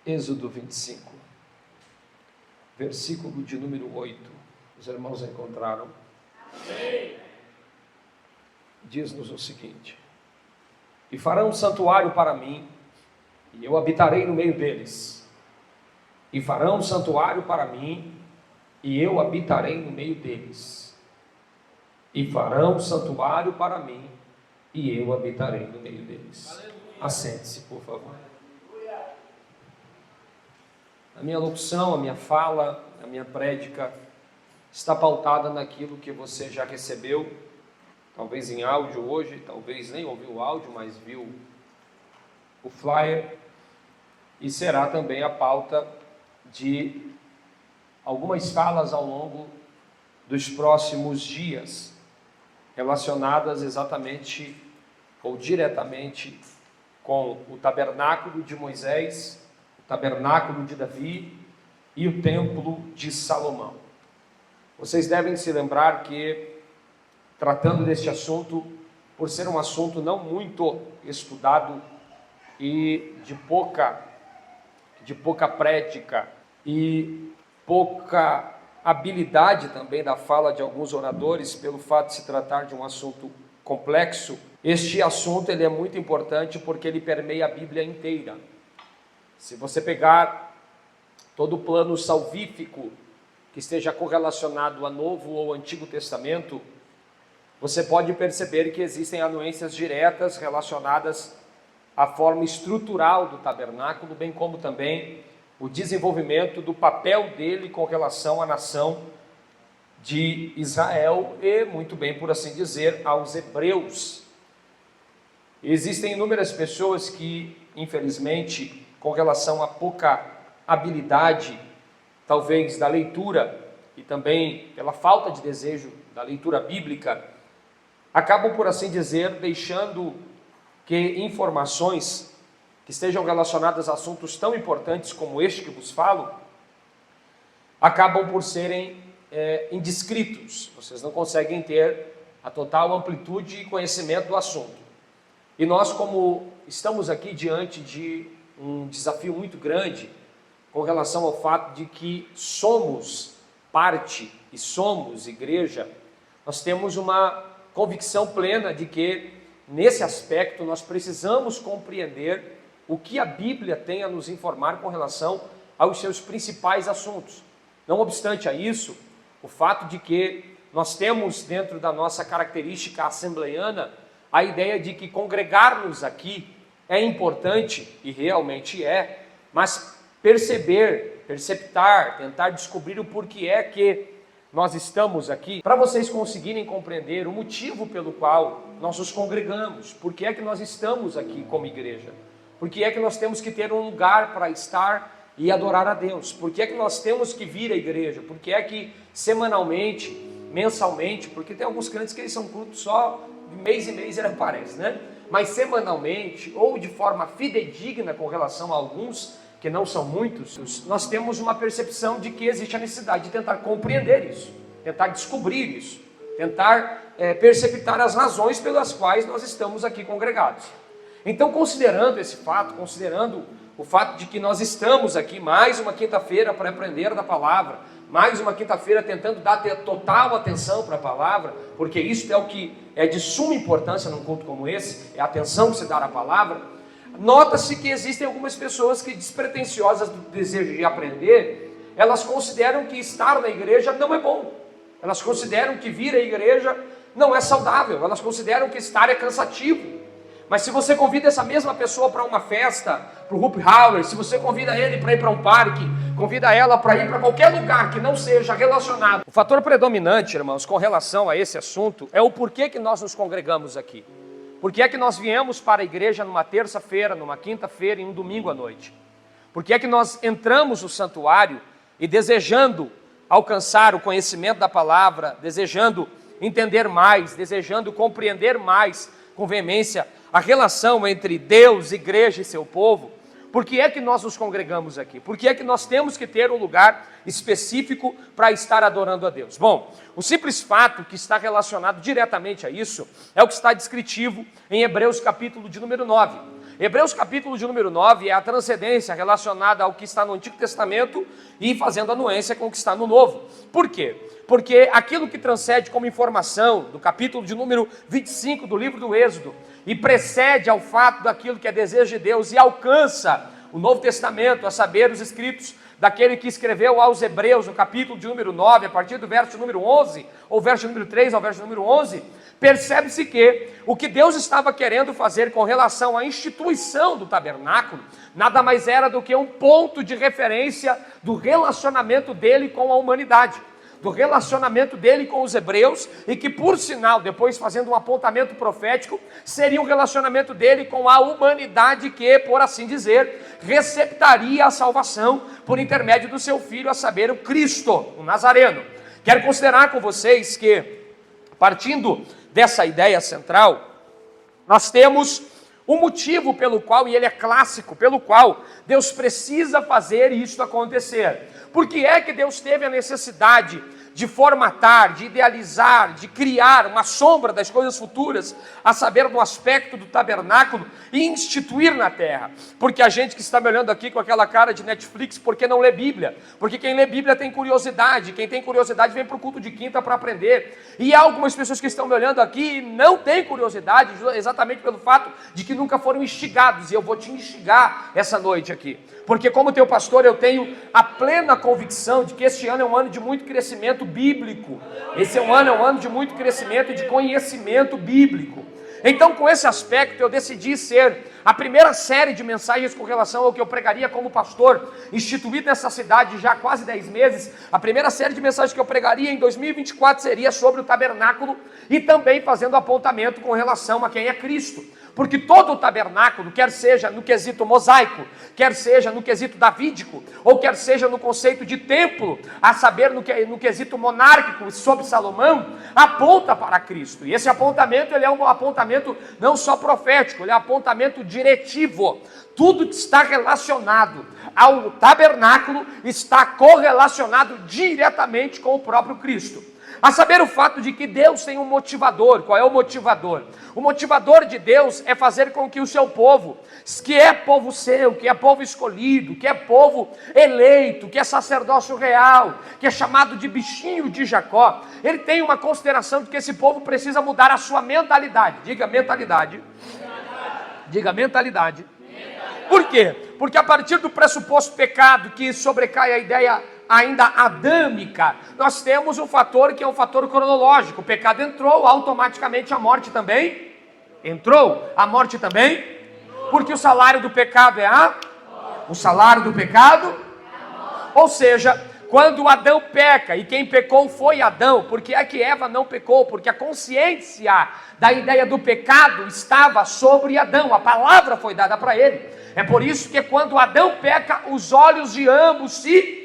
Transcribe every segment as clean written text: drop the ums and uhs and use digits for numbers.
Êxodo 25, versículo de número 8. Os irmãos encontraram? Amém. Diz-nos o seguinte: e farão um santuário para mim, e eu habitarei no meio deles. E farão um santuário para mim, e eu habitarei no meio deles. E farão um santuário para mim, e eu habitarei no meio deles. Assente-se, por favor. A minha locução, a minha fala, a minha prédica está pautada naquilo que você já recebeu, talvez em áudio hoje, talvez nem ouviu o áudio, mas viu o flyer, e será também a pauta de algumas falas ao longo dos próximos dias, relacionadas exatamente ou diretamente com o tabernáculo de Moisés, o tabernáculo de Davi e o templo de Salomão. Vocês devem se lembrar que, tratando deste assunto, por ser um assunto não muito estudado e de pouca prática e pouca habilidade também da fala de alguns oradores, pelo fato de se tratar de um assunto complexo, este assunto ele é muito importante porque ele permeia a Bíblia inteira. Se você pegar todo o plano salvífico que esteja correlacionado a Novo ou Antigo Testamento, você pode perceber que existem anuências diretas relacionadas à forma estrutural do tabernáculo, bem como também o desenvolvimento do papel dele com relação à nação de Israel e, muito bem, por assim dizer, aos hebreus. Existem inúmeras pessoas que, infelizmente, com relação a pouca habilidade, talvez, da leitura e também pela falta de desejo da leitura bíblica, acabam, por assim dizer, deixando que informações que estejam relacionadas a assuntos tão importantes como este que vos falo, acabam por serem indiscritos. Vocês não conseguem ter a total amplitude e conhecimento do assunto. E nós, como estamos aqui diante de um desafio muito grande com relação ao fato de que somos parte e somos igreja, nós temos uma convicção plena de que, nesse aspecto, nós precisamos compreender o que a Bíblia tem a nos informar com relação aos seus principais assuntos. Não obstante a isso, o fato de que nós temos dentro da nossa característica assembleiana a ideia de que congregar-nos aqui é importante, e realmente é, mas perceptar, tentar descobrir o porquê é que nós estamos aqui, para vocês conseguirem compreender o motivo pelo qual nós nos congregamos, por que é que nós estamos aqui como igreja, por que é que nós temos que ter um lugar para estar e adorar a Deus, por que é que nós temos que vir à igreja, por que é que semanalmente, mensalmente, porque tem alguns crentes que eles são cultos só de mês em mês ele aparece, né? Mas semanalmente ou de forma fidedigna com relação a alguns, que não são muitos, nós temos uma percepção de que existe a necessidade de tentar compreender isso, tentar descobrir isso, tentar perceptar as razões pelas quais nós estamos aqui congregados. Então, considerando esse fato, considerando o fato de que nós estamos aqui mais uma quinta-feira para aprender da palavra, mais uma quinta-feira tentando dar total atenção para a palavra, porque isso é o que é de suma importância num culto como esse, é a atenção que se dá à palavra. Nota-se que existem algumas pessoas que, despretensiosas do desejo de aprender, elas consideram que estar na igreja não é bom, elas consideram que vir à igreja não é saudável, elas consideram que estar é cansativo. Mas se você convida essa mesma pessoa para uma festa, para o Happy Hour, se você convida ele para ir para um parque, convida ela para ir para qualquer lugar que não seja relacionado. O fator predominante, irmãos, com relação a esse assunto, é o porquê que nós nos congregamos aqui. Por que é que nós viemos para a igreja numa terça-feira, numa quinta-feira e um domingo à noite? Por que é que nós entramos no santuário e, desejando alcançar o conhecimento da palavra, desejando entender mais, desejando compreender mais com veemência a relação entre Deus, igreja e seu povo, por que é que nós nos congregamos aqui? Por que é que nós temos que ter um lugar específico para estar adorando a Deus? Bom, o simples fato que está relacionado diretamente a isso é o que está descritivo em Hebreus capítulo de número 9. Hebreus capítulo de número 9 é a transcendência relacionada ao que está no Antigo Testamento e fazendo anuência com o que está no Novo. Por quê? Porque aquilo que transcende como informação do capítulo de número 25 do livro do Êxodo e precede ao fato daquilo que é desejo de Deus e alcança o Novo Testamento, a saber, os escritos daquele que escreveu aos Hebreus, no capítulo de número 9, a partir do verso número 11, ou verso número 3 ao verso número 11, percebe-se que o que Deus estava querendo fazer com relação à instituição do tabernáculo, nada mais era do que um ponto de referência do relacionamento dele com a humanidade, do relacionamento dele com os hebreus, e que por sinal, depois fazendo um apontamento profético, seria um relacionamento dele com a humanidade que, por assim dizer, receptaria a salvação por intermédio do seu filho, a saber, o Cristo, o Nazareno. Quero considerar com vocês que, partindo dessa ideia central, nós temos um motivo pelo qual, e ele é clássico, pelo qual Deus precisa fazer isto acontecer. Por que é que Deus teve a necessidade de formatar, de idealizar, de criar uma sombra das coisas futuras, a saber, no aspecto do tabernáculo, e instituir na terra? Porque a gente que está me olhando aqui com aquela cara de Netflix, por que não lê Bíblia? Porque quem lê Bíblia tem curiosidade, quem tem curiosidade vem para o culto de quinta para aprender. E há algumas pessoas que estão me olhando aqui e não têm curiosidade, exatamente pelo fato de que nunca foram instigados, e eu vou te instigar essa noite aqui. Porque como teu pastor eu tenho a plena convicção de que este ano é um ano de muito crescimento bíblico. Esse é um ano de muito crescimento e de conhecimento bíblico. Então, com esse aspecto, eu decidi ser a primeira série de mensagens com relação ao que eu pregaria como pastor, instituído nessa cidade já há quase 10 meses. A primeira série de mensagens que eu pregaria em 2024 seria sobre o tabernáculo e também fazendo apontamento com relação a quem é Cristo. Porque todo o tabernáculo, quer seja no quesito mosaico, quer seja no quesito davídico, ou quer seja no conceito de templo, a saber, no quesito monárquico sob Salomão, aponta para Cristo. E esse apontamento, ele é um apontamento não só profético, ele é um apontamento diretivo. Tudo que está relacionado ao tabernáculo está correlacionado diretamente com o próprio Cristo. A saber, o fato de que Deus tem um motivador. Qual é o motivador? O motivador de Deus é fazer com que o seu povo, que é povo seu, que é povo escolhido, que é povo eleito, que é sacerdócio real, que é chamado de bichinho de Jacó, ele tem uma consideração de que esse povo precisa mudar a sua mentalidade. Diga mentalidade. Diga mentalidade. Por quê? Porque a partir do pressuposto pecado que sobrecai a ideia ainda adâmica, nós temos um fator que é um fator cronológico. O pecado entrou, automaticamente a morte também entrou. A morte também, porque o salário do pecado é o salário do pecado, ou seja, quando Adão peca, e quem pecou foi Adão, porque é que Eva não pecou? Porque a consciência da ideia do pecado estava sobre Adão, a palavra foi dada para ele. É por isso que quando Adão peca, os olhos de ambos se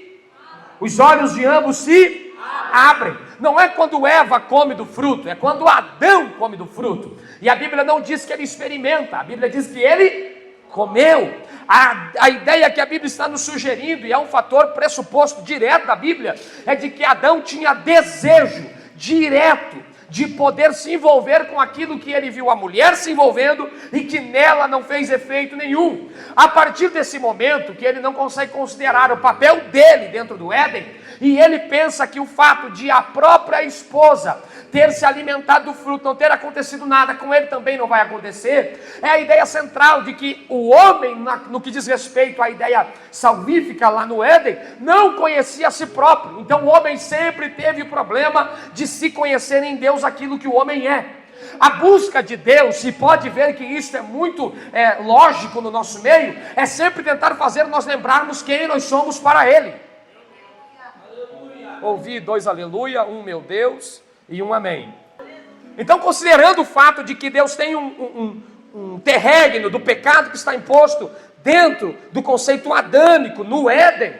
abrem. Não é quando Eva come do fruto, é quando Adão come do fruto. E a Bíblia não diz que ele experimenta, a Bíblia diz que ele comeu. A ideia que a Bíblia está nos sugerindo, e é um fator pressuposto direto da Bíblia, é de que Adão tinha desejo direto de poder se envolver com aquilo que ele viu a mulher se envolvendo e que nela não fez efeito nenhum. A partir desse momento que ele não consegue considerar o papel dele dentro do Éden, e ele pensa que o fato de a própria esposa ter se alimentado do fruto, não ter acontecido nada, com ele também não vai acontecer, é a ideia central de que o homem, no que diz respeito à ideia salvífica lá no Éden, não conhecia a si próprio. Então o homem sempre teve o problema de se conhecer em Deus aquilo que o homem é. A busca de Deus, se pode ver que isso é muito lógico no nosso meio, é sempre tentar fazer nós lembrarmos quem nós somos para Ele. Ouvi 2 aleluia, 1 meu Deus e 1 amém. Então, considerando o fato de que Deus tem um terreno do pecado que está imposto dentro do conceito adâmico no Éden,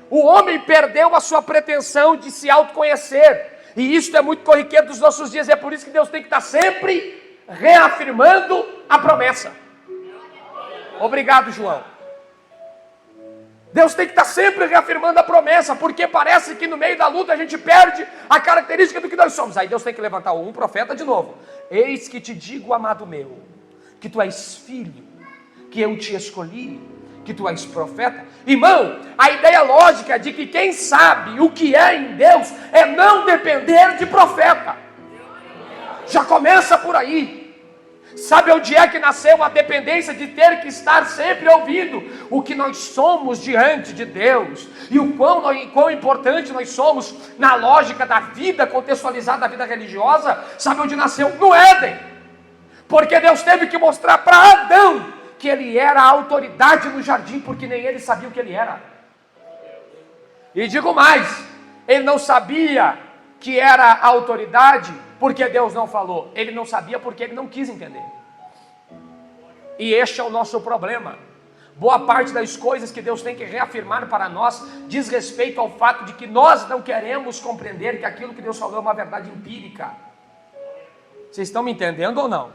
o homem perdeu a sua pretensão de se autoconhecer. E isso é muito corriqueiro dos nossos dias. É por isso que Deus tem que estar sempre reafirmando a promessa. Obrigado, João. Deus tem que estar sempre reafirmando a promessa, porque parece que no meio da luta a gente perde a característica do que nós somos. Aí Deus tem que levantar um profeta de novo. Eis que te digo, amado meu, que tu és filho, que eu te escolhi, que tu és profeta. Irmão, a ideia lógica de que quem sabe o que é em Deus é não depender de profeta. Já começa por aí. Sabe onde é que nasceu a dependência de ter que estar sempre ouvindo o que nós somos diante de Deus e o quão importante nós somos na lógica da vida contextualizada da vida religiosa? Sabe onde nasceu? No Éden. Porque Deus teve que mostrar para Adão que ele era a autoridade no jardim, porque nem ele sabia o que ele era. E digo mais, ele não sabia que era a autoridade porque Deus não falou. Ele não sabia porque ele não quis entender. E este é o nosso problema. Boa parte das coisas que Deus tem que reafirmar para nós diz respeito ao fato de que nós não queremos compreender que aquilo que Deus falou é uma verdade empírica. Vocês estão me entendendo ou não?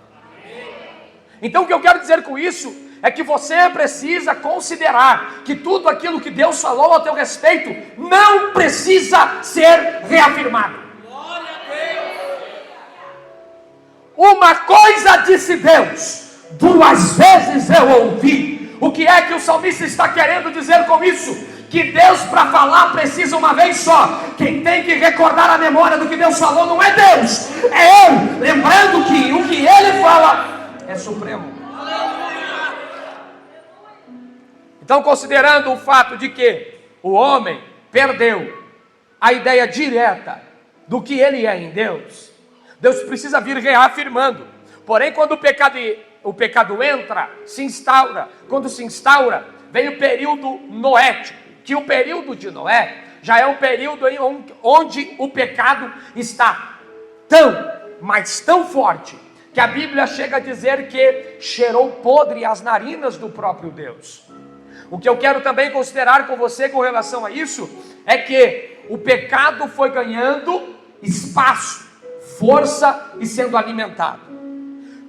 Então o que eu quero dizer com isso é que você precisa considerar que tudo aquilo que Deus falou ao teu respeito não precisa ser reafirmado. Uma coisa disse Deus, 2 vezes eu ouvi. O que é que o salmista está querendo dizer com isso? Que Deus, para falar, precisa uma vez só. Quem tem que recordar a memória do que Deus falou não é Deus, é eu. Lembrando que o que Ele fala é supremo. Então, considerando o fato de que o homem perdeu a ideia direta do que ele é em Deus, Deus precisa vir reafirmando. Porém, quando o pecado entra, se instaura. Quando se instaura, vem o período noético, que o período de Noé já é um período onde o pecado está mas tão forte, que a Bíblia chega a dizer que cheirou podre as narinas do próprio Deus. O que eu quero também considerar com você com relação a isso, é que o pecado foi ganhando espaço, força e sendo alimentado.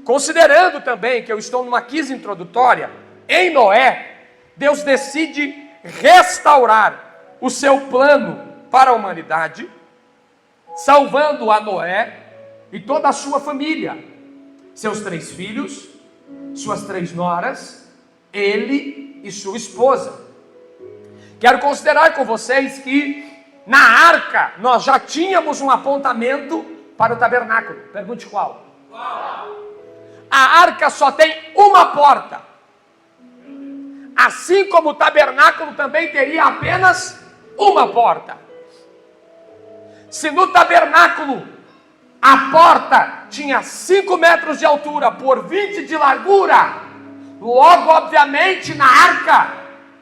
Considerando também que eu estou numa quiz introdutória, em Noé, Deus decide restaurar o seu plano para a humanidade, salvando a Noé e toda a sua família, seus 3 filhos, suas 3 noras, ele e sua esposa. Quero considerar com vocês que na arca nós já tínhamos um apontamento para o tabernáculo. Pergunte qual? A arca só tem uma porta. Assim como o tabernáculo também teria apenas uma porta. Se no tabernáculo a porta tinha 5 metros de altura por 20 de largura, logo, obviamente, na arca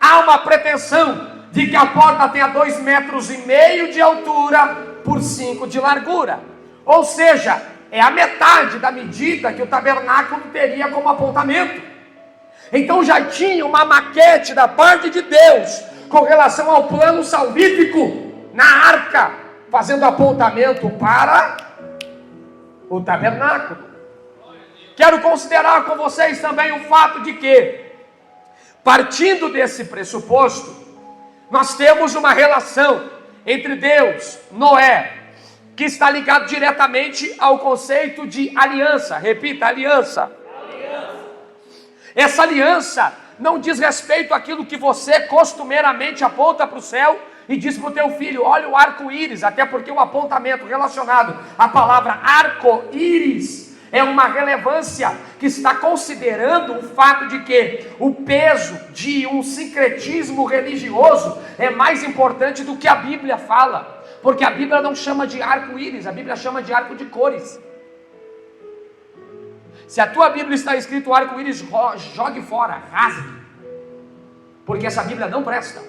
há uma pretensão de que a porta tenha 2,5 metros de altura por 5 de largura. Ou seja, é a metade da medida que o tabernáculo teria como apontamento. Então já tinha uma maquete da parte de Deus com relação ao plano salvífico na arca, fazendo apontamento para o tabernáculo. Quero considerar com vocês também o fato de que, partindo desse pressuposto, nós temos uma relação entre Deus, Noé, que está ligado diretamente ao conceito de aliança. Repita, aliança. Essa aliança não diz respeito àquilo que você costumeiramente aponta para o céu e diz para o teu filho, olha o arco-íris, até porque o apontamento relacionado à palavra arco-íris é uma relevância que está considerando o fato de que o peso de um sincretismo religioso é mais importante do que a Bíblia fala, porque a Bíblia não chama de arco-íris, a Bíblia chama de arco de cores. Se a tua Bíblia está escrito arco-íris, jogue fora, rasgue, porque essa Bíblia não presta.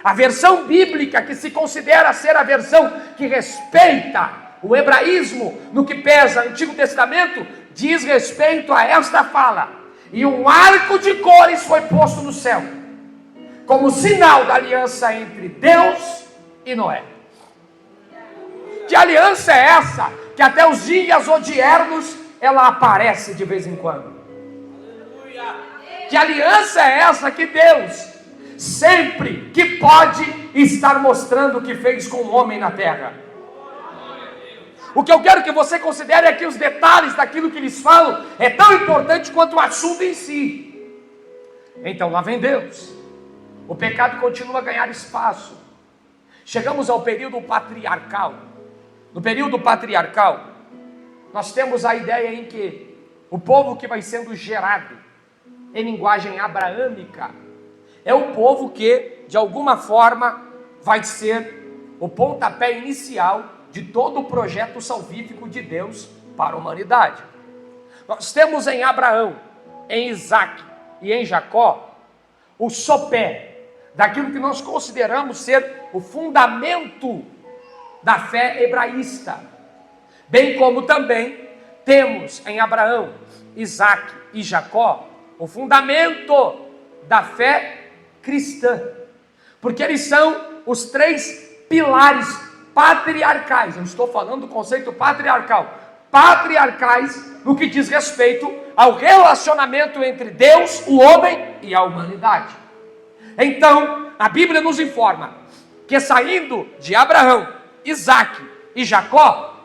A versão bíblica que se considera ser a versão que respeita o hebraísmo no que pesa o Antigo Testamento, diz respeito a esta fala: e um arco de cores foi posto no céu, como sinal da aliança entre Deus e Noé. Que aliança é essa? Que até os dias odiernos ela aparece de vez em quando. Que aliança é essa que Deus sempre que pode estar mostrando o que fez com o homem na terra? O que eu quero que você considere é que os detalhes daquilo que eles falam é tão importante quanto o assunto em si. Então lá vem Deus. O pecado continua a ganhar espaço. Chegamos ao período patriarcal. No período patriarcal, nós temos a ideia em que o povo que vai sendo gerado em linguagem abraâmica é o povo que, de alguma forma, vai ser o pontapé inicial de todo o projeto salvífico de Deus para a humanidade. Nós temos em Abraão, em Isaac e em Jacó o sopé daquilo que nós consideramos ser o fundamento da fé hebraísta, bem como também temos em Abraão, Isaac e Jacó o fundamento da fé cristã, porque eles são os três pilares patriarcais. Eu estou falando do conceito patriarcal, patriarcais no que diz respeito ao relacionamento entre Deus, o homem e a humanidade. Então, a Bíblia nos informa que saindo de Abraão, Isaac e Jacó,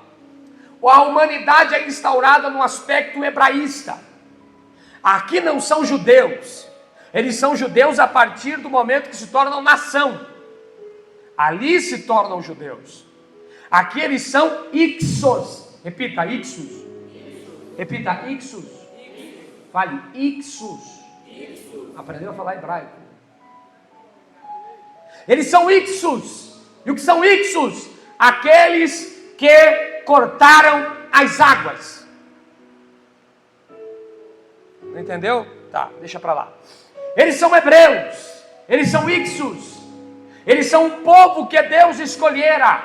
a humanidade é instaurada no aspecto hebraísta. Aqui não são judeus, eles são judeus a partir do momento que se tornam nação. Ali se tornam judeus. Aqui eles são ixos. Repita, ixos. Repita, ixos. Fale, ixos. Aprendeu a falar hebraico. Eles são ixos. E o que são ixos? Aqueles que cortaram as águas. Não entendeu? Tá, deixa para lá. Eles são hebreus. Eles são ixos. Eles são um povo que Deus escolhera.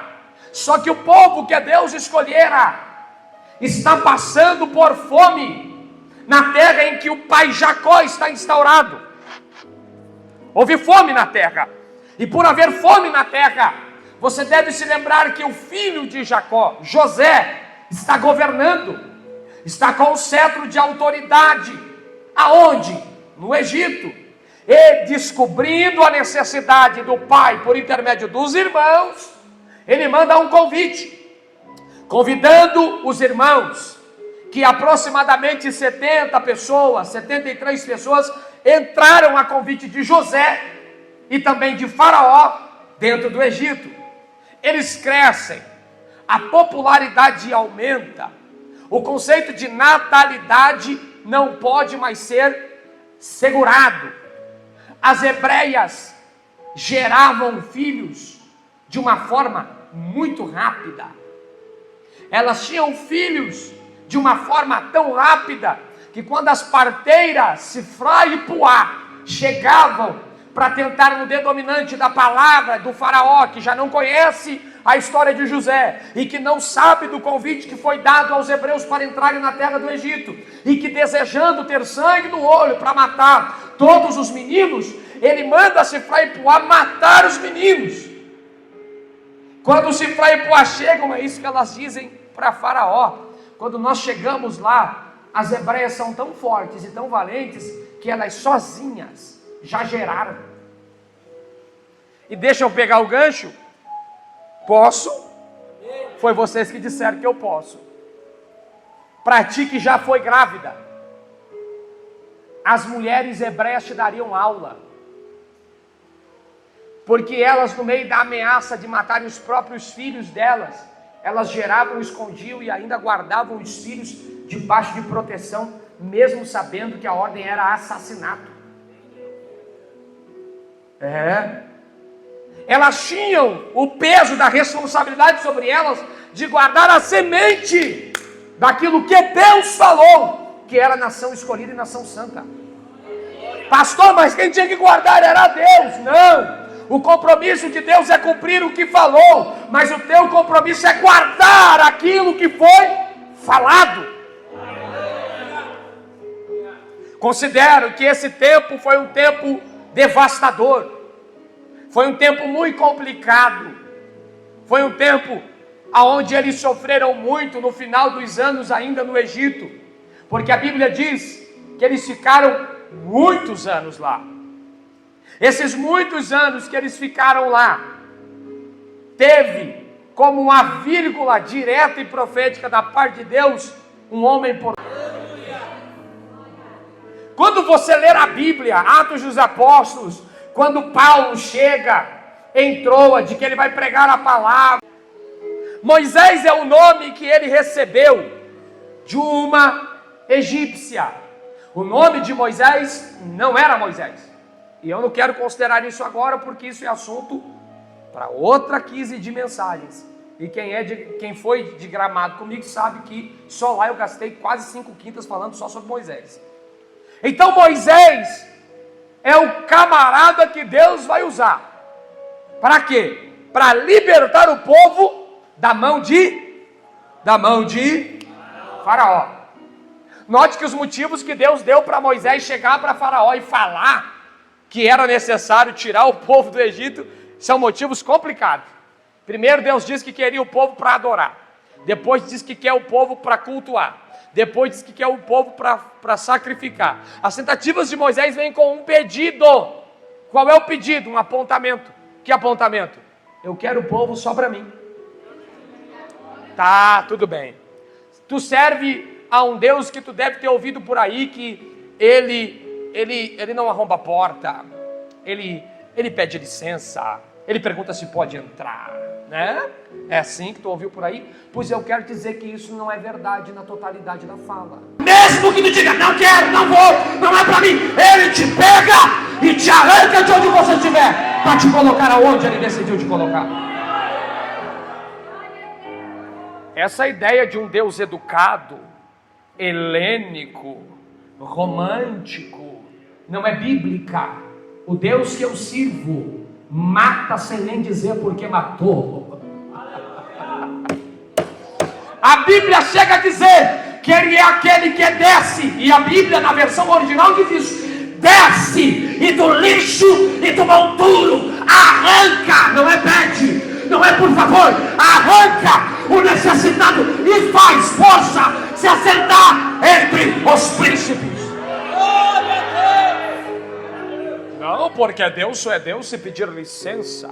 Só que o povo que Deus escolhera está passando por fome na terra em que o pai Jacó está instaurado. Houve fome na terra. E por haver fome na terra, você deve se lembrar que o filho de Jacó, José, está governando. Está com o cetro de autoridade. Aonde? No Egito. E descobrindo a necessidade do pai por intermédio dos irmãos, ele manda um convite, convidando os irmãos, que aproximadamente 70 pessoas, 73 pessoas, entraram a convite de José e também de Faraó dentro do Egito. Eles crescem, a popularidade aumenta, o conceito de natalidade não pode mais ser segurado. As hebreias geravam filhos de uma forma muito rápida. Elas tinham filhos de uma forma tão rápida que quando as parteiras Sifrá e Puá chegavam para tentar no dedo dominante da palavra do faraó, que já não conhece a história de José e que não sabe do convite que foi dado aos hebreus para entrarem na terra do Egito, e que desejando ter sangue no olho para matar todos os meninos, ele manda Sifrá e Puá matar os meninos. Quando Sifrá e Puá chegam, é isso que elas dizem para Faraó: quando nós chegamos lá, as hebreias são tão fortes e tão valentes que elas sozinhas já geraram. E deixa eu pegar o gancho. Posso? Foi vocês que disseram que eu posso. Para ti que já foi grávida, as mulheres hebreias te dariam aula, porque elas, no meio da ameaça de matarem os próprios filhos delas, elas geravam, escondiam e ainda guardavam os filhos debaixo de proteção, mesmo sabendo que a ordem era assassinato. Elas tinham o peso da responsabilidade sobre elas de guardar a semente daquilo que Deus falou, que era nação escolhida e nação santa. Pastor, mas quem tinha que guardar era Deus. Não, o compromisso de Deus é cumprir o que falou, mas o teu compromisso é guardar aquilo que foi falado. Considero que esse tempo foi um tempo devastador. Foi um tempo muito complicado. Foi um tempo onde eles sofreram muito no final dos anos ainda no Egito. Porque a Bíblia diz que eles ficaram muitos anos lá. Esses muitos anos que eles ficaram lá, teve como uma vírgula direta e profética da parte de Deus, um homem por... Quando quando você ler a Bíblia, Atos dos Apóstolos, quando Paulo chega em Troade, que ele vai pregar a palavra, Moisés é o nome que ele recebeu de uma egípcia. O nome de Moisés não era Moisés. E eu não quero considerar isso agora, porque isso é assunto para outra 15 de mensagens. E quem foi de Gramado comigo sabe que só lá eu gastei quase 5 quintas falando só sobre Moisés. Então Moisés é o camarada que Deus vai usar. Para quê? Para libertar o povo da mão de Faraó. Note que os motivos que Deus deu para Moisés chegar para Faraó e falar que era necessário tirar o povo do Egito são motivos complicados. Primeiro, Deus disse que queria o povo para adorar. Depois disse que quer o povo para cultuar. Depois disse que quer o povo para sacrificar. As tentativas de Moisés vêm com um pedido. Qual é o pedido? Um apontamento. Que apontamento? Eu quero o povo só para mim. Tá, tudo bem. Tu serve a um Deus que tu deve ter ouvido por aí, que ele não arromba a porta, ele pede licença, ele pergunta se pode entrar, né? É assim que tu ouviu por aí? Pois eu quero dizer que isso não é verdade na totalidade da fala. Mesmo que tu diga, não quero, não vou, não é pra mim, ele te pega e te arranca de onde você estiver, para te colocar aonde ele decidiu te colocar. Essa ideia de um Deus educado, helênico, romântico, não é bíblica. O Deus que eu sirvo mata sem nem dizer porque matou. A Bíblia chega a dizer que ele é aquele que desce, e a Bíblia na versão original diz isso: desce e do lixo e do monturo arranca, não é pede, não é por favor, arranca o necessitado e faz força se assentar entre os príncipes. Não, porque Deus só é Deus se pedir licença.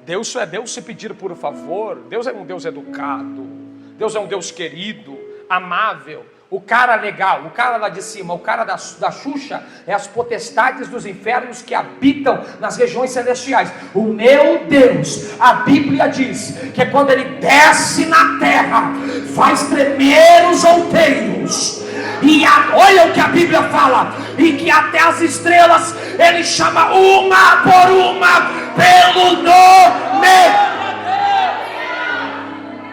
Deus só é Deus se pedir por favor. Deus é um Deus educado. Deus é um Deus querido, amável. O cara legal, o cara lá de cima, o cara da Xuxa é as potestades dos infernos que habitam nas regiões celestiais. O meu Deus, a Bíblia diz que quando ele desce na terra, faz tremer os outeiros. E olha o que a Bíblia fala, e que até as estrelas ele chama uma por uma pelo nome.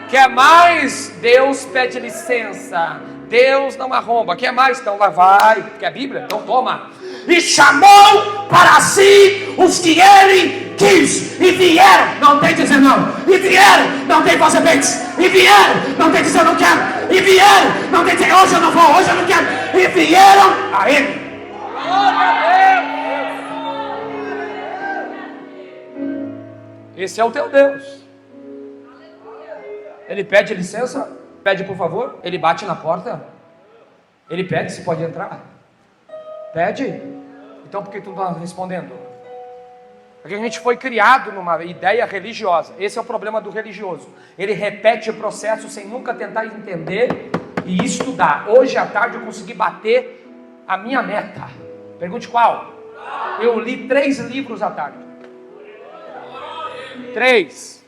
Quer mais? Deus pede licença. Deus não arromba. Quer mais? Então lá vai. Quer a Bíblia? Então toma. E chamou para si os que ele quis. E vieram. Não tem dizer não. E vieram. Não tem fazer bens. E vieram. Não tem dizer eu não quero. E vieram. Não tem dizer hoje eu não vou. Hoje eu não quero. E vieram a ele. Esse é o teu Deus. Ele pede licença, pede por favor, ele bate na porta, ele pede se pode entrar, pede, então por que tu não está respondendo? Porque a gente foi criado numa ideia religiosa, esse é o problema do religioso, ele repete o processo sem nunca tentar entender e estudar. Hoje à tarde eu consegui bater a minha meta, pergunte qual? Eu li 3 livros à tarde, 3,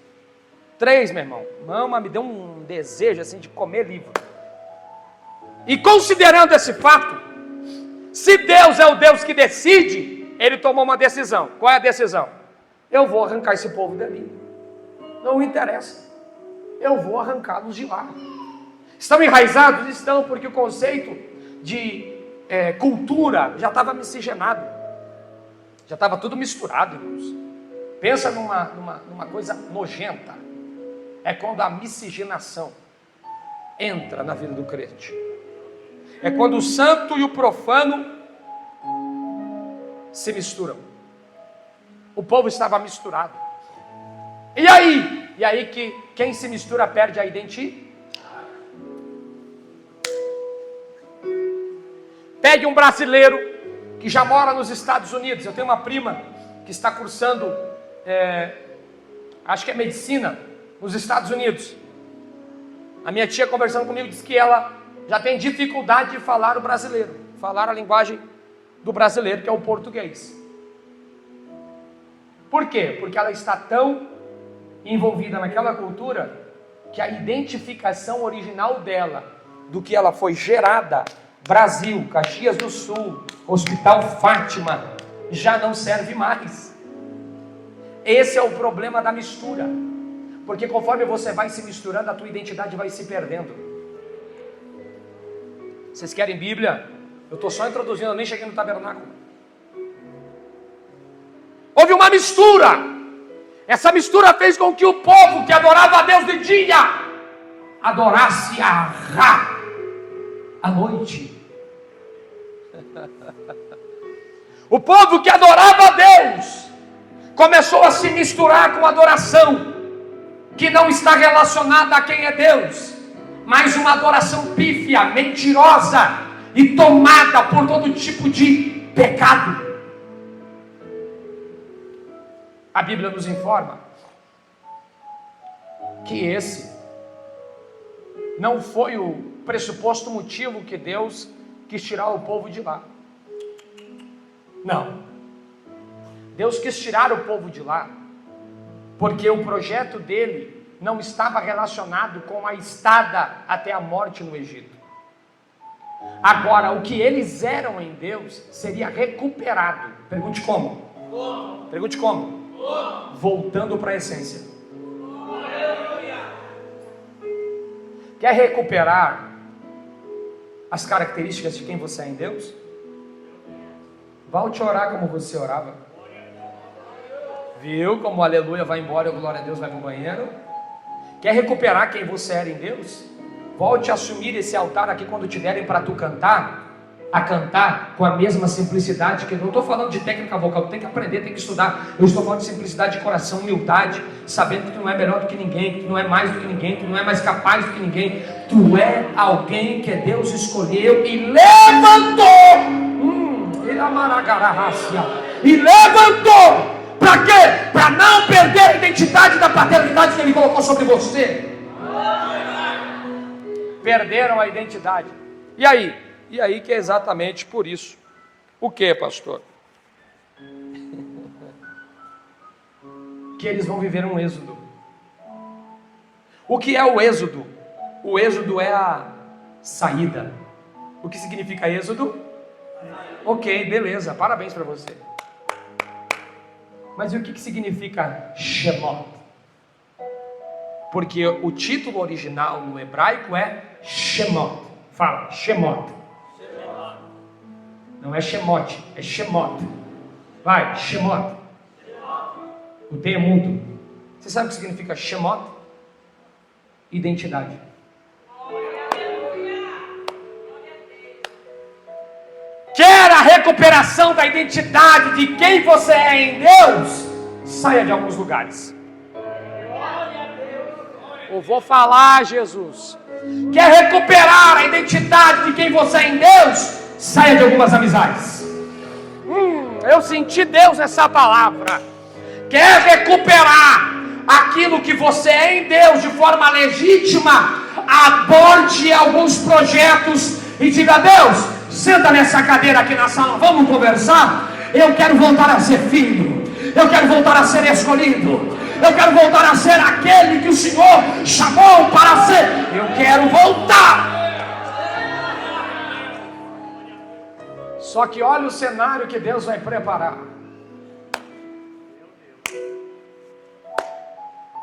meu irmão. Mama, me deu um desejo assim de comer livro. E considerando esse fato, se Deus é o Deus que decide, ele tomou uma decisão. Qual é a decisão? Eu vou arrancar esse povo dali. Não interessa. Eu vou arrancá-los de lá. Estão enraizados? Estão, porque o conceito de cultura já estava miscigenado. Já estava tudo misturado, irmãos. Pensa numa coisa nojenta. É quando a miscigenação entra na vida do crente. É quando o santo e o profano se misturam. O povo estava misturado. E aí? E aí que quem se mistura perde a identidade. Pegue um brasileiro que já mora nos Estados Unidos. Eu tenho uma prima que está cursando, acho que é medicina, nos Estados Unidos. A minha tia conversando comigo disse que ela já tem dificuldade de falar o brasileiro, falar a linguagem do brasileiro, que é o português. Por quê? Porque ela está tão envolvida naquela cultura que a identificação original dela, do que ela foi gerada, Brasil, Caxias do Sul, Hospital Fátima, já não serve mais. Esse é o problema da mistura. Porque conforme você vai se misturando, a tua identidade vai se perdendo. Vocês querem Bíblia? Eu estou só introduzindo, eu nem cheguei no tabernáculo. Houve uma mistura. Essa mistura fez com que o povo que adorava a Deus de dia adorasse a Ra à noite. O povo que adorava a Deus começou a se misturar com adoração que não está relacionada a quem é Deus, mas uma adoração pífia, mentirosa e tomada por todo tipo de pecado. A Bíblia nos informa que esse não foi o pressuposto motivo que Deus quis tirar o povo de lá. Não. Deus quis tirar o povo de lá porque o projeto dele não estava relacionado com a estada até a morte no Egito. Agora, o que eles eram em Deus seria recuperado. Pergunte como? Pergunte como? Voltando para a essência. Quer recuperar as características de quem você é em Deus? Volte a orar como você orava. Viu como o aleluia vai embora e o glória a Deus vai para o banheiro? Quer recuperar quem você era em Deus? Volte a assumir esse altar aqui quando te derem para tu cantar, a cantar com a mesma simplicidade, que eu não estou falando de técnica vocal, tu tem que aprender, tem que estudar. Eu estou falando de simplicidade de coração, humildade, sabendo que tu não é melhor do que ninguém, que tu não é mais do que ninguém, que tu não é mais capaz do que ninguém. Tu é alguém que Deus escolheu e levantou. E levantou. Para quê? Para não perder a identidade da paternidade que Ele colocou sobre você. Perderam a identidade. E aí? E aí que é exatamente por isso. O que, pastor? Que eles vão viver um êxodo. O que é o êxodo? O êxodo é a saída. O que significa êxodo? Ok, beleza, parabéns para você. Mas e o que significa Shemot? Porque o título original no hebraico é Shemot. Fala, Shemot. Não é Shemot, é Shemot. Vai, Shemot. O T é mudo. Você sabe o que significa Shemot? Identidade. Quer a recuperação da identidade de quem você é em Deus? Saia de alguns lugares. Eu vou falar, Jesus. Quer recuperar a identidade de quem você é em Deus? Saia de algumas amizades. Eu senti Deus nessa palavra. Quer recuperar aquilo que você é em Deus de forma legítima? Aborte alguns projetos e diga a Deus: senta nessa cadeira aqui na sala, vamos conversar. Eu quero voltar a ser filho. Eu quero voltar a ser escolhido. Eu quero voltar a ser aquele que o Senhor chamou para ser. Eu quero voltar. Só que olha o cenário que Deus vai preparar.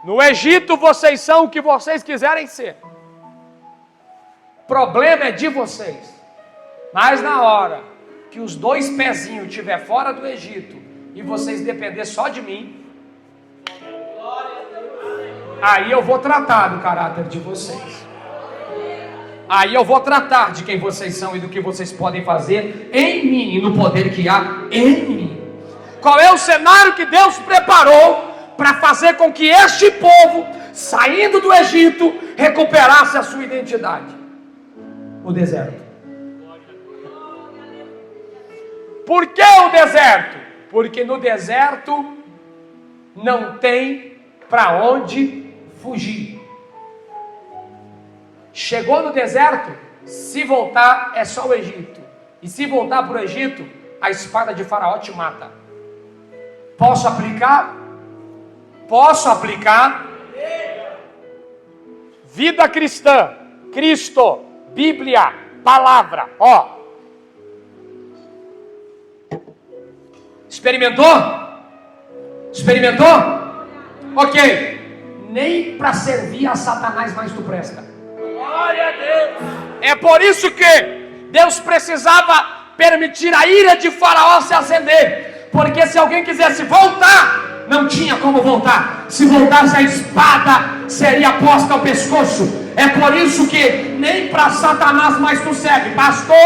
No Egito vocês são o que vocês quiserem ser. O problema é de vocês. Mas na hora que os dois pezinhos estiver fora do Egito e vocês depender só de mim, aí eu vou tratar do caráter de vocês. Aí eu vou tratar de quem vocês são e do que vocês podem fazer em mim e no poder que há em mim. Qual é o cenário que Deus preparou para fazer com que este povo, saindo do Egito, recuperasse a sua identidade? O deserto. Por que o deserto? Porque no deserto não tem para onde fugir. Chegou no deserto, se voltar é só o Egito. E se voltar para o Egito, a espada de Faraó te mata. Posso aplicar? Posso aplicar? Vida cristã, Cristo, Bíblia, palavra, ó. Experimentou? Experimentou? Ok. Nem para servir a Satanás mais tu presta. Glória a Deus. É por isso que Deus precisava permitir a ira de Faraó se acender. Porque se alguém quisesse voltar, não tinha como voltar. Se voltasse, a espada seria posta ao pescoço. É por isso que nem para Satanás mais tu serve. Pastor,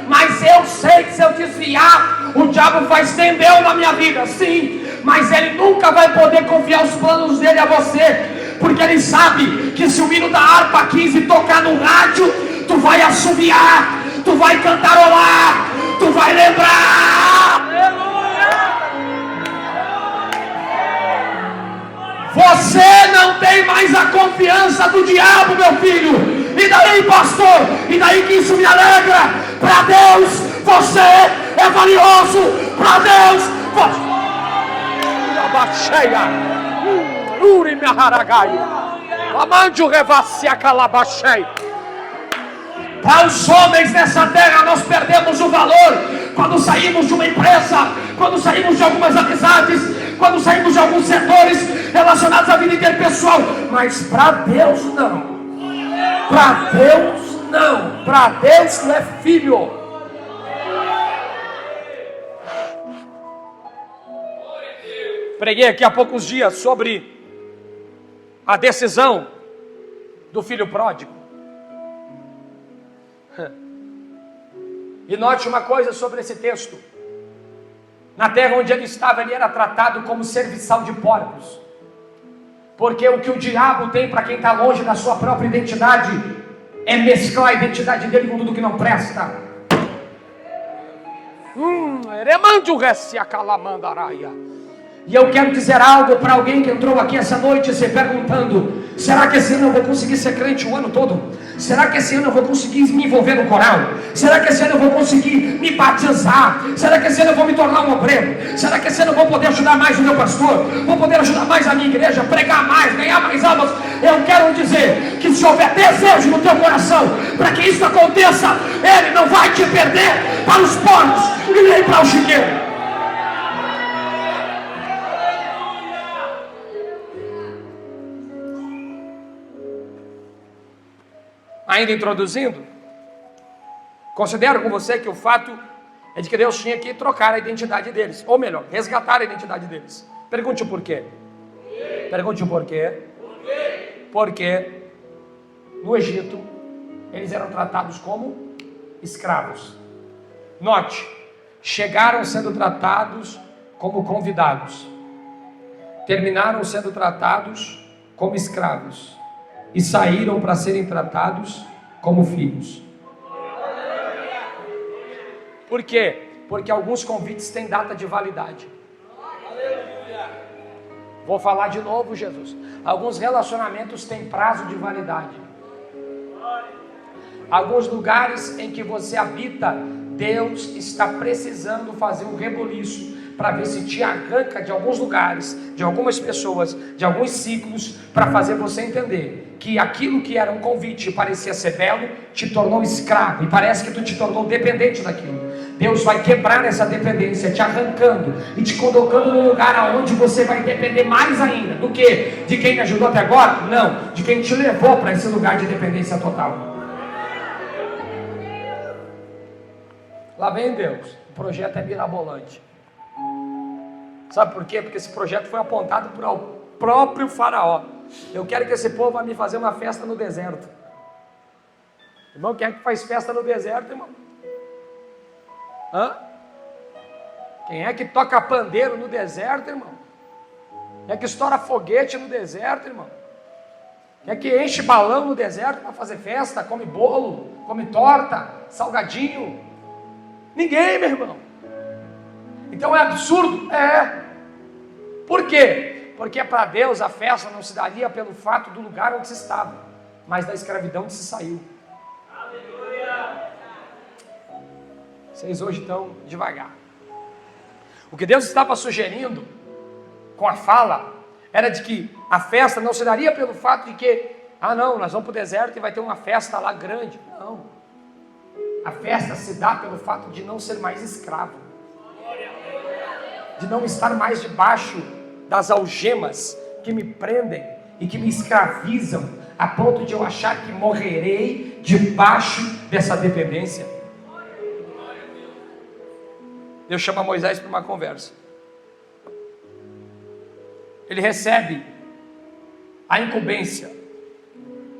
mas eu sei que se eu desviar, o diabo vai estender na minha vida. Sim, mas ele nunca vai poder confiar os planos dele a você. Porque ele sabe que se o hino da harpa 15 tocar no rádio, tu vai assobiar, tu vai cantarolar, tu vai lembrar. Você não tem mais a confiança do diabo, meu filho. E daí, pastor? E daí que isso me alegra? Para Deus, você é valioso. Para Deus, você... Para os homens nessa terra, nós perdemos o valor quando saímos de uma empresa, quando saímos de algumas amizades, quando saímos de alguns setores relacionados à vida interpessoal. Mas para Deus não. Para Deus não. Para Deus não é filho. Preguei aqui há poucos dias sobre a decisão do filho pródigo. E note uma coisa sobre esse texto. Na terra onde ele estava, ele era tratado como serviçal de porcos. Porque o que o diabo tem para quem está longe da sua própria identidade é mesclar a identidade dele com tudo que não presta. E eu quero dizer algo para alguém que entrou aqui essa noite se perguntando: será que esse ano eu vou conseguir ser crente o ano todo? Será que esse ano eu vou conseguir me envolver no coral? Será que esse ano eu vou conseguir me batizar? Será que esse ano eu vou me tornar um obreiro? Será que esse ano eu vou poder ajudar mais o meu pastor? Vou poder ajudar mais a minha igreja? Pregar mais, ganhar mais almas? Eu quero dizer que se houver desejo no teu coração para que isso aconteça, ele não vai te perder para os porcos e nem para o chiqueiro. Ainda introduzindo, considero com você que o fato é de que Deus tinha que trocar a identidade deles, ou melhor, resgatar a identidade deles. Pergunte o porquê. Pergunte o porquê. Porque no Egito eles eram tratados como escravos. Note, chegaram sendo tratados como convidados, terminaram sendo tratados como escravos e saíram para serem tratados como filhos. Por quê? Porque alguns convites têm data de validade. Vou falar de novo, Jesus. Alguns relacionamentos têm prazo de validade. Alguns lugares em que você habita, Deus está precisando fazer um reboliço para ver se te arranca de alguns lugares, de algumas pessoas, de alguns ciclos, para fazer você entender que aquilo que era um convite e parecia ser belo, te tornou escravo, e parece que tu te tornou dependente daquilo. Deus vai quebrar essa dependência, te arrancando e te colocando num lugar onde você vai depender mais ainda. Do que? De quem me ajudou até agora? Não, de quem te levou para esse lugar de dependência total. Lá vem Deus, o projeto é mirabolante. Sabe por quê? Porque esse projeto foi apontado para o próprio Faraó. Eu quero que esse povo vá me fazer uma festa no deserto. Irmão, quem é que faz festa no deserto, irmão? Hã? Quem é que toca pandeiro no deserto, irmão? Quem é que estoura foguete no deserto, irmão? Quem é que enche balão no deserto para fazer festa? Come bolo, come torta, salgadinho? Ninguém, meu irmão. Então é absurdo? É. Por quê? Porque para Deus a festa não se daria pelo fato do lugar onde se estava, mas da escravidão que se saiu. Aleluia. Vocês hoje estão devagar. O que Deus estava sugerindo com a fala era de que a festa não se daria pelo fato de que, não, nós vamos para o deserto e vai ter uma festa lá grande. Não. A festa se dá pelo fato de não ser mais escravo, de não estar mais debaixo das algemas que me prendem e que me escravizam a ponto de eu achar que morrerei debaixo dessa dependência. Deus chama Moisés para uma conversa. Ele recebe a incumbência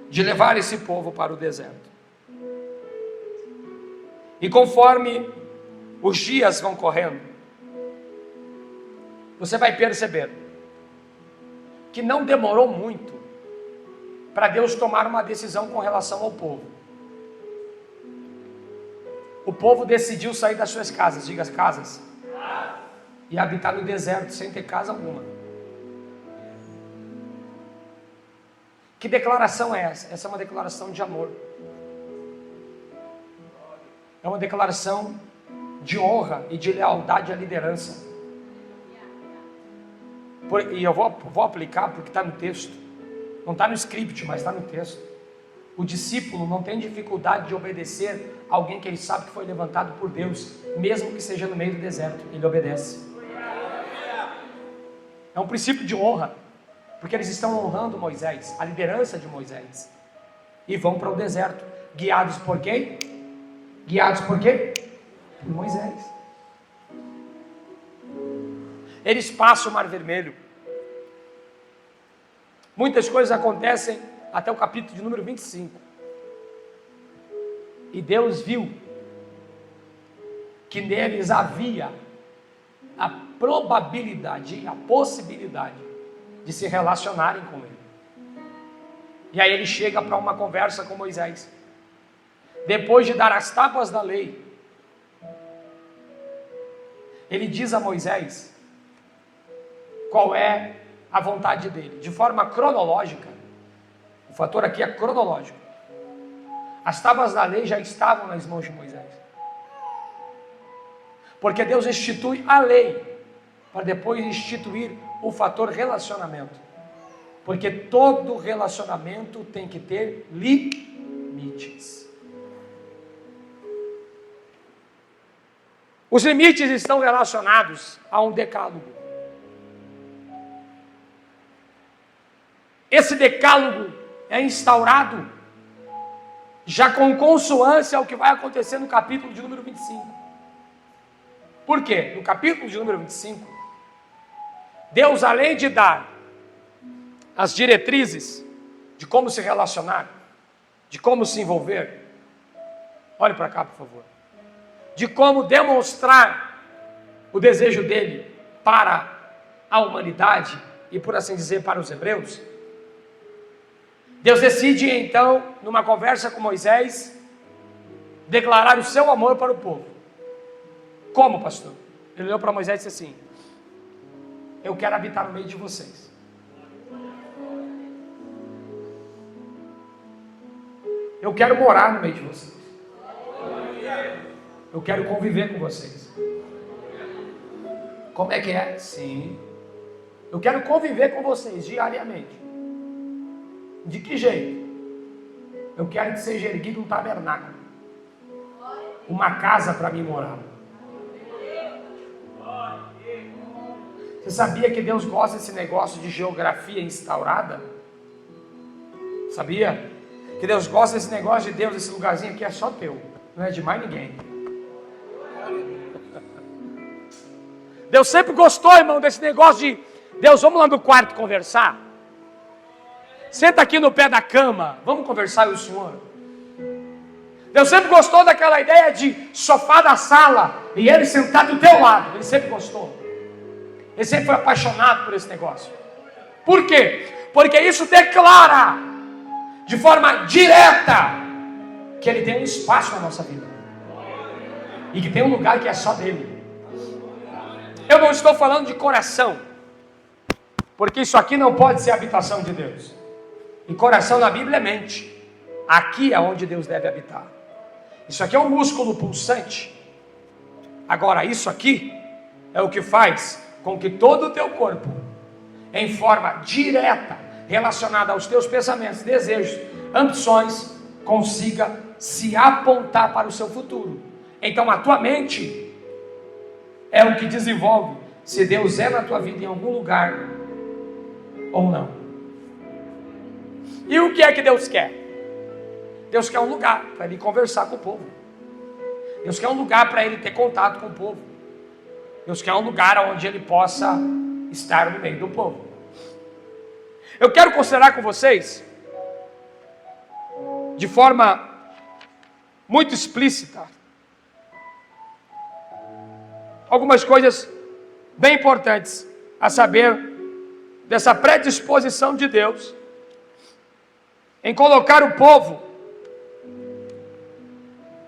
de levar esse povo para o deserto. E conforme os dias vão correndo, você vai perceber que não demorou muito para Deus tomar uma decisão com relação ao povo. O povo decidiu sair das suas casas, diga as casas, e habitar no deserto sem ter casa alguma. Que declaração é essa? Essa é uma declaração de amor. É uma declaração de honra e de lealdade à liderança. E eu vou aplicar porque está no texto. Não está no script, mas está no texto. O discípulo não tem dificuldade de obedecer a alguém que ele sabe que foi levantado por Deus, mesmo que seja no meio do deserto. Ele obedece. É um princípio de honra, porque eles estão honrando Moisés, a liderança de Moisés. E vão para o deserto. Guiados por quem? Guiados por quê? Por Moisés. Eles passam o Mar Vermelho. Muitas coisas acontecem até o capítulo de número 25. E Deus viu que neles havia a probabilidade, a possibilidade de se relacionarem com Ele. E aí ele chega para uma conversa com Moisés. Depois de dar as tábuas da lei, ele diz a Moisés qual é a vontade dele, de forma cronológica. O fator aqui é cronológico. As tábuas da lei já estavam nas mãos de Moisés, porque Deus institui a lei para depois instituir o fator relacionamento, porque todo relacionamento tem que ter limites. Os limites estão relacionados a um decálogo. Esse decálogo é instaurado já com consonância ao que vai acontecer no capítulo de número 25. Por quê? No capítulo de número 25, Deus, além de dar as diretrizes de como se relacionar, de como se envolver, olhe para cá, por favor, de como demonstrar o desejo dele para a humanidade e, por assim dizer, para os hebreus, Deus decide então, numa conversa com Moisés, declarar o seu amor para o povo. Como, pastor? Ele olhou para Moisés e disse assim: eu quero habitar no meio de vocês. Eu quero morar no meio de vocês. Eu quero conviver com vocês. Como é que é? Sim. Eu quero conviver com vocês diariamente. De que jeito? Eu quero que seja erguido um tabernáculo, uma casa para mim morar. Você sabia que Deus gosta desse negócio de geografia instaurada? Sabia? Que Deus gosta desse negócio de Deus, esse lugarzinho aqui é só teu, não é de mais ninguém. Deus sempre gostou, irmão, desse negócio de Deus, vamos lá no quarto conversar. Senta aqui no pé da cama, vamos conversar, eu e o senhor. Deus sempre gostou daquela ideia de sofá da sala e ele sentado do teu lado. Ele sempre gostou. Ele sempre foi apaixonado por esse negócio. Por quê? Porque isso declara de forma direta que ele tem um espaço na nossa vida e que tem um lugar que é só dele. Eu não estou falando de coração, porque isso aqui não pode ser a habitação de Deus. E coração na Bíblia é mente. Aqui é onde Deus deve habitar. Isso aqui é um músculo pulsante. Agora isso aqui é o que faz com que todo o teu corpo, em forma direta, relacionada aos teus pensamentos, desejos, ambições, consiga se apontar para o seu futuro. Então a tua mente é o que desenvolve se Deus é na tua vida em algum lugar ou não. E o que é que Deus quer? Deus quer um lugar para Ele conversar com o povo. Deus quer um lugar para Ele ter contato com o povo. Deus quer um lugar onde Ele possa estar no meio do povo. Eu quero considerar com vocês, de forma muito explícita, algumas coisas bem importantes a saber dessa predisposição de Deus em colocar o povo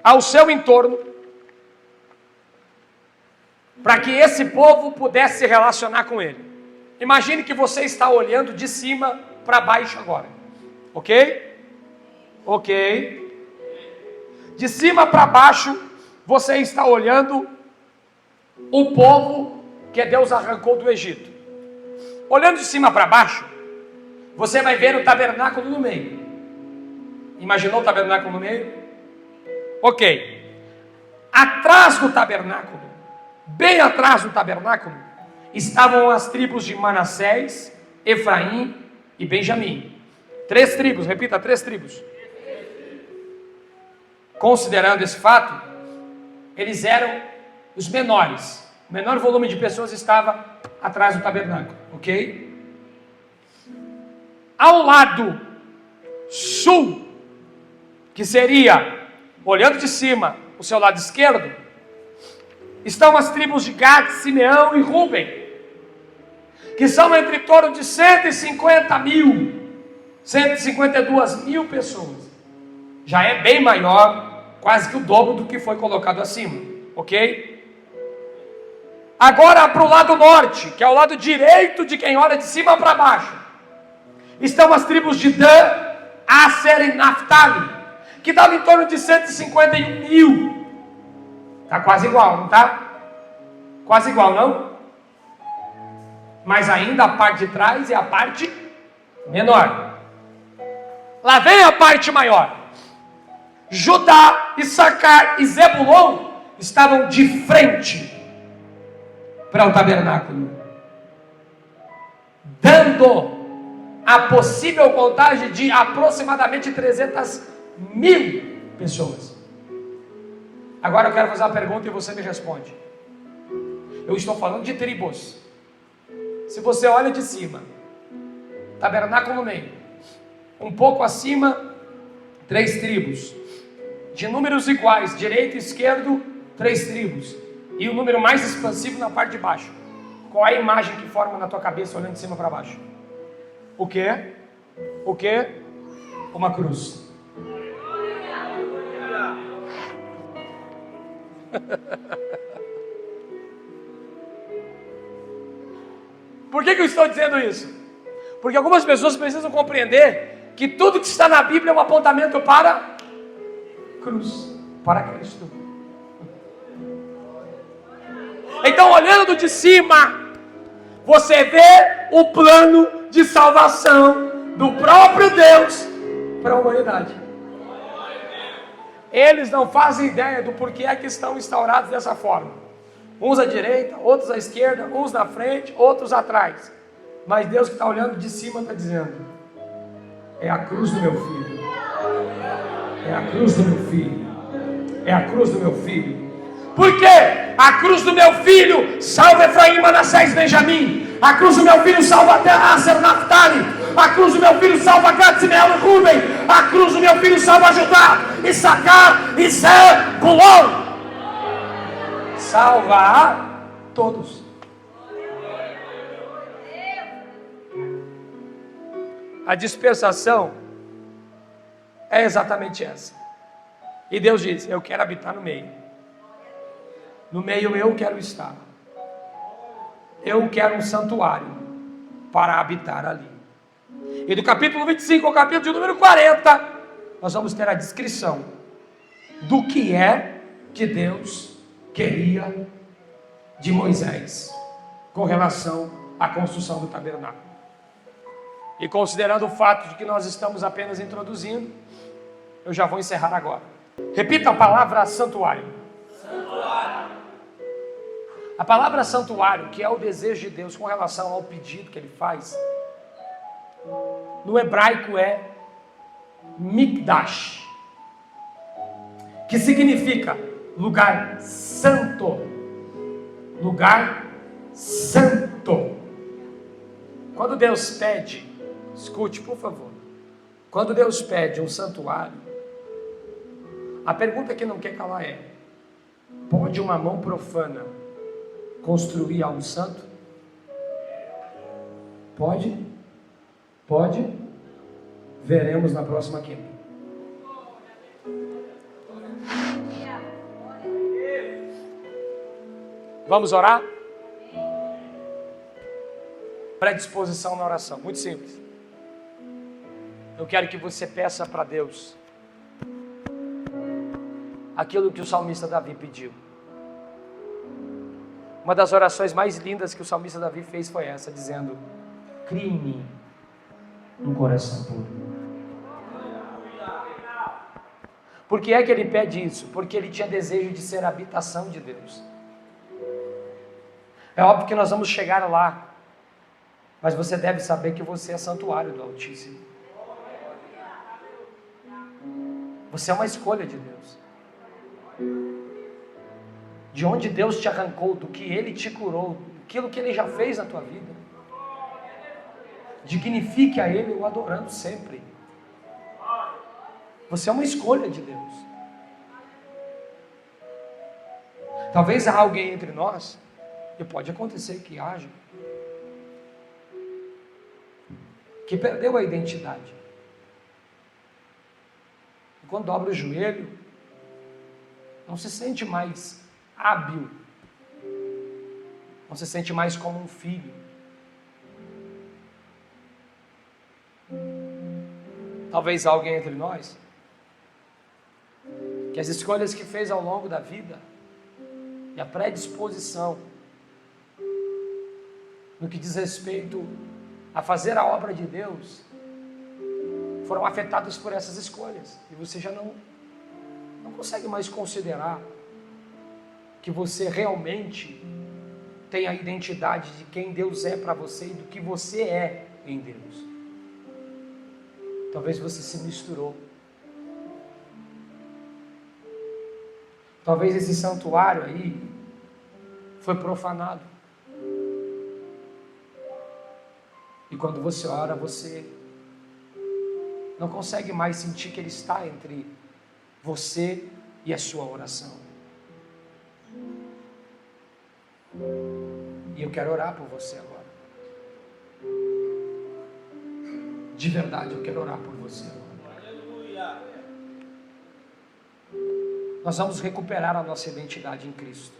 ao seu entorno, para que esse povo pudesse se relacionar com ele. Imagine que você está olhando de cima para baixo agora, ok? Ok. De cima para baixo, você está olhando o povo que Deus arrancou do Egito. Olhando de cima para baixo, você vai ver o tabernáculo no meio. Imaginou o tabernáculo no meio? Ok. Atrás do tabernáculo, bem atrás do tabernáculo, estavam as tribos de Manassés, Efraim e Benjamim. 3 tribos, repita, 3 tribos. Considerando esse fato, eles eram os menores. O menor volume de pessoas estava atrás do tabernáculo, ok? Ao lado sul, que seria, olhando de cima, o seu lado esquerdo, estão as tribos de Gad, Simeão e Rúben, que são entre torno de 150 mil, 152 mil pessoas. Já é bem maior, quase que o dobro do que foi colocado acima, ok? Agora para o lado norte, que é o lado direito de quem olha de cima para baixo, estão as tribos de Dan, Aser e Naphtali, que davam em torno de 151 mil. Está quase igual, não está? Quase igual, não? Mas ainda a parte de trás é a parte menor. Lá vem a parte maior. Judá, Issacar e Zebulon estavam de frente para o tabernáculo, dando a possível contagem de aproximadamente 300 mil pessoas. Agora eu quero fazer uma pergunta e você me responde. Eu estou falando de tribos. Se você olha de cima, tabernáculo no meio, um pouco acima, 3 tribos, de números iguais, direito e esquerdo, 3 tribos, e o número mais expansivo na parte de baixo. Qual é a imagem que forma na tua cabeça olhando de cima para baixo? O quê? O quê? Uma cruz. Por que eu estou dizendo isso? Porque algumas pessoas precisam compreender que tudo que está na Bíblia é um apontamento para cruz, para Cristo. Então, olhando de cima, você vê o plano de salvação do próprio Deus para a humanidade. Eles não fazem ideia do porquê é que estão instaurados dessa forma. Uns à direita, outros à esquerda, uns na frente, outros atrás. Mas Deus que está olhando de cima está dizendo: é a cruz do meu filho. É a cruz do meu filho. É a cruz do meu filho. Por quê? A cruz do meu filho salva Efraim, Manassés, Benjamim. A cruz do meu filho salva Aser, Naphtali. A cruz do meu filho salva Gad, Simeão e Rúben. A cruz do meu filho salva Judá, Issacar e Zebulon. Salva a todos. A dispensação é exatamente essa. E Deus diz: eu quero habitar no meio. No meio eu quero estar. Eu quero um santuário para habitar ali. E do capítulo 25 ao capítulo de número 40, nós vamos ter a descrição do que é que Deus queria de Moisés com relação à construção do tabernáculo. E considerando o fato de que nós estamos apenas introduzindo, eu já vou encerrar agora. Repita a palavra santuário. Santuário. A palavra santuário, que é o desejo de Deus com relação ao pedido que ele faz, no hebraico é Mikdash, que significa lugar santo. Lugar santo. Quando Deus pede, escute por favor, quando Deus pede um santuário, a pergunta que não quer calar é: pode uma mão profana construir algo santo? Pode? Pode? Veremos na próxima quinta. Vamos orar? Predisposição na oração, muito simples. Eu quero que você peça para Deus aquilo que o salmista Davi pediu. Uma das orações mais lindas que o salmista Davi fez foi essa, dizendo: crie em mim um coração puro. Por que é que ele pede isso? Porque ele tinha desejo de ser a habitação de Deus. É óbvio que nós vamos chegar lá, mas você deve saber que você é santuário do Altíssimo. Você é uma escolha de Deus. De onde Deus te arrancou, do que Ele te curou, aquilo que Ele já fez na tua vida. Dignifique a Ele o adorando sempre. Você é uma escolha de Deus. Talvez há alguém entre nós, e pode acontecer que haja, que perdeu a identidade. E quando dobra o joelho, não se sente mais hábil, não se sente mais como um filho. Talvez alguém entre nós, que as escolhas que fez ao longo da vida, e a predisposição, no que diz respeito a fazer a obra de Deus, foram afetados por essas escolhas, e você já não consegue mais considerar que você realmente tem a identidade de quem Deus é para você e do que você é em Deus. Talvez você se misturou. Talvez esse santuário aí foi profanado. E quando você ora, você não consegue mais sentir que Ele está entre você e a sua oração. E eu quero orar por você agora. De verdade, eu quero orar por você agora. Nós vamos recuperar a nossa identidade em Cristo.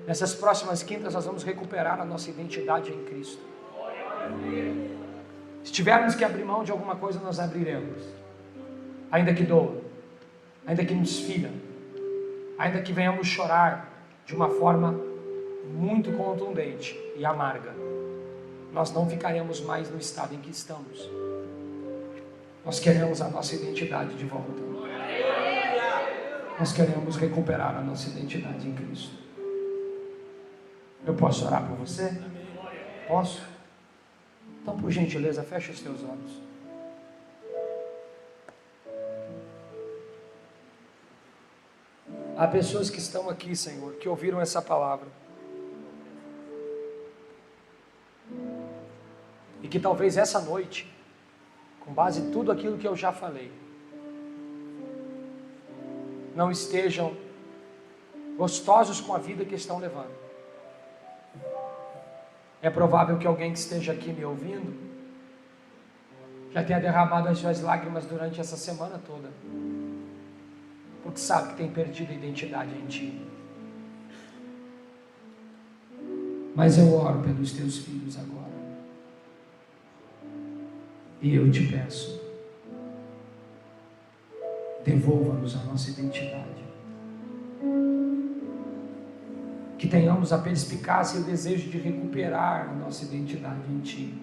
Nessas próximas quintas nós vamos recuperar a nossa identidade em Cristo. Se tivermos que abrir mão de alguma coisa, nós abriremos. Ainda que doa, ainda que nos fira, ainda que venhamos chorar de uma forma muito contundente e amarga, nós não ficaremos mais no estado em que estamos. Nós queremos a nossa identidade de volta. Nós queremos recuperar a nossa identidade em Cristo. Eu posso orar por você? Posso? Então, por gentileza, feche os teus olhos. Há pessoas que estão aqui, Senhor, que ouviram essa palavra e que talvez essa noite, com base em tudo aquilo que eu já falei, não estejam gostosos com a vida que estão levando. É provável que alguém que esteja aqui me ouvindo já tenha derramado as suas lágrimas durante essa semana toda, porque sabe que tem perdido a identidade em Ti. Mas eu oro pelos Teus filhos agora, e eu te peço, devolva-nos a nossa identidade. que tenhamos a perspicácia e o desejo de recuperar a nossa identidade em Ti.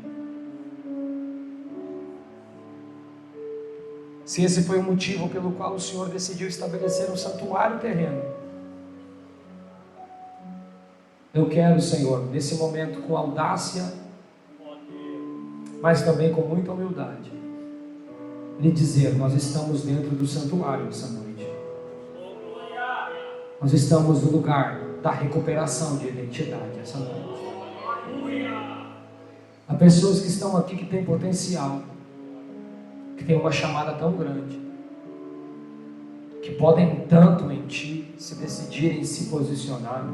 Se esse foi o motivo pelo qual o Senhor decidiu estabelecer um santuário terreno, eu quero, Senhor, nesse momento, com audácia, mas também com muita humildade, lhe dizer: nós estamos dentro do santuário essa noite. Nós estamos no lugar da recuperação de identidade essa noite. Há pessoas que estão aqui que têm potencial, que têm uma chamada tão grande, que podem tanto em Ti, se decidirem se posicionar,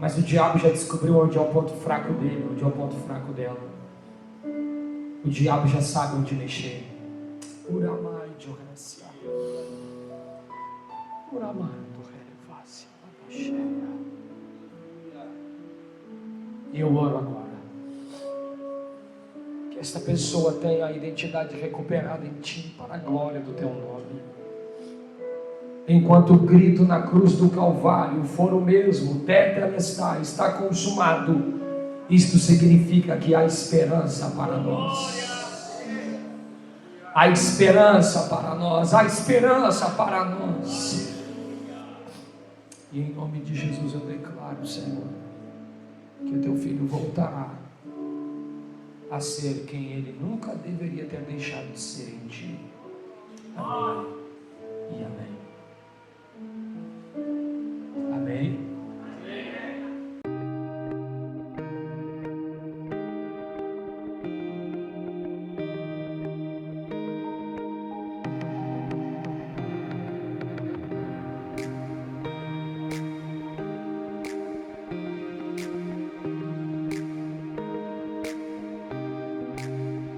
mas o diabo já descobriu onde é o ponto fraco dele, onde é o ponto fraco dela. O diabo já sabe onde mexer. Uramai de oração. Uramai do relevância. E eu oro agora que esta pessoa tenha a identidade recuperada em Ti, para a glória do Teu nome. Enquanto o grito na cruz do Calvário for o mesmo: tetelestai, está consumado, isto significa que há esperança para nós. Há esperança para nós, há esperança para nós. E em nome de Jesus eu declaro, Senhor, que o Teu Filho voltará a ser quem Ele nunca deveria ter deixado de ser em Ti. Amém e amém.